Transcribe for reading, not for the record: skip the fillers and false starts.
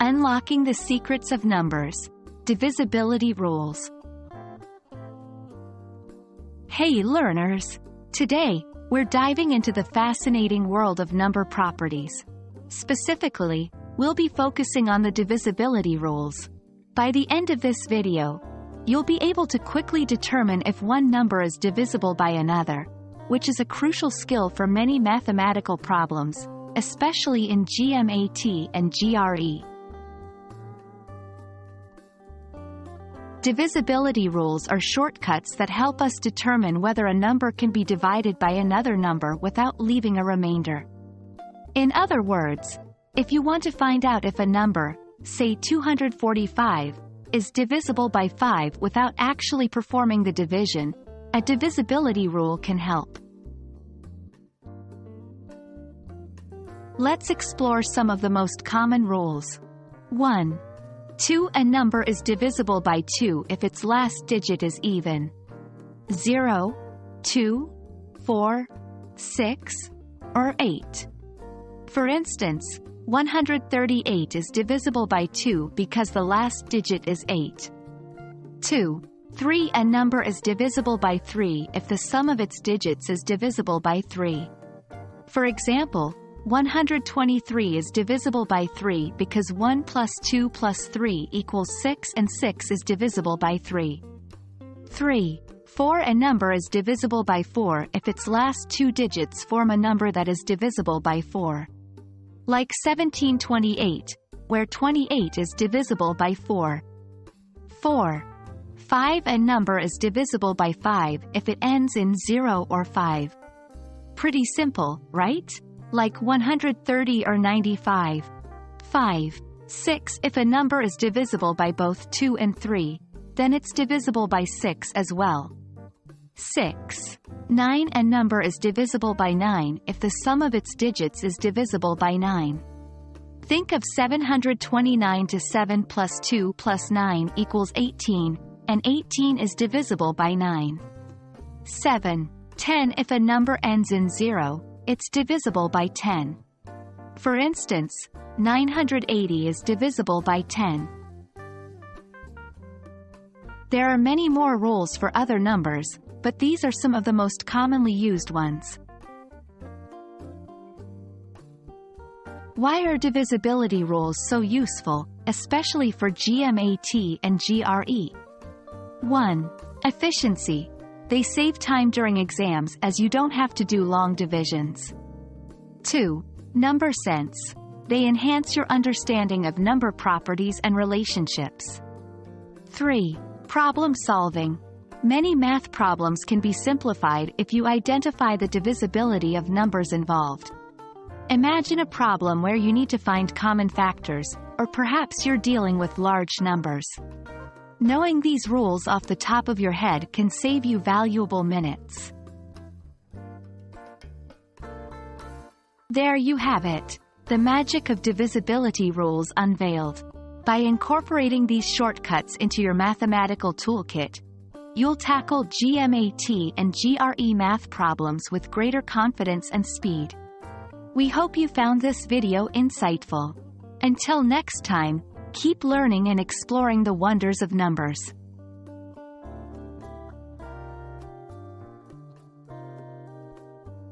Unlocking the secrets of numbers. Divisibility rules. Hey learners! Today, we're diving into the fascinating world of number properties. Specifically, we'll be focusing on the divisibility rules. By the end of this video, you'll be able to quickly determine if one number is divisible by another, which is a crucial skill for many mathematical problems, especially in GMAT and GRE. Divisibility rules are shortcuts that help us determine whether a number can be divided by another number without leaving a remainder. In other words, if you want to find out if a number, say 245, is divisible by 5 without actually performing the division, a divisibility rule can help. Let's explore some of the most common rules. 1. 2. A number is divisible by 2 if its last digit is even. 0, 2, 4, 6, or 8. For instance, 138 is divisible by 2 because the last digit is 8. 2. 3. A number is divisible by 3 if the sum of its digits is divisible by 3. For example, 123 is divisible by 3 because 1 plus 2 plus 3 equals 6 and 6 is divisible by 3. 3. 4. A number is divisible by 4 if its last two digits form a number that is divisible by 4. Like 1728, where 28 is divisible by 4. 4. 5. A number is divisible by 5 if it ends in 0 or 5. Pretty simple, right? Like 130 or 95. 5. 6. If a number is divisible by both 2 and 3, then it's divisible by 6 as well. 6. 9. A number is divisible by 9 if the sum of its digits is divisible by 9. Think of 729 to 7 plus 2 plus 9 equals 18, and 18 is divisible by 9. 7. 10. If a number ends in 0, it's divisible by 10. For instance, 980 is divisible by 10. There are many more rules for other numbers, but these are some of the most commonly used ones. Why are divisibility rules so useful, especially for GMAT and GRE? 1. Efficiency. They save time during exams as you don't have to do long divisions. 2. Number sense. They enhance your understanding of number properties and relationships. 3. Problem solving. Many math problems can be simplified if you identify the divisibility of numbers involved. Imagine a problem where you need to find common factors, or perhaps you're dealing with large numbers. Knowing these rules off the top of your head can save you valuable minutes. There you have it, the magic of divisibility rules unveiled. By incorporating these shortcuts into your mathematical toolkit, you'll tackle GMAT and GRE math problems with greater confidence and speed. We hope you found this video insightful. Until next time, keep learning and exploring the wonders of numbers.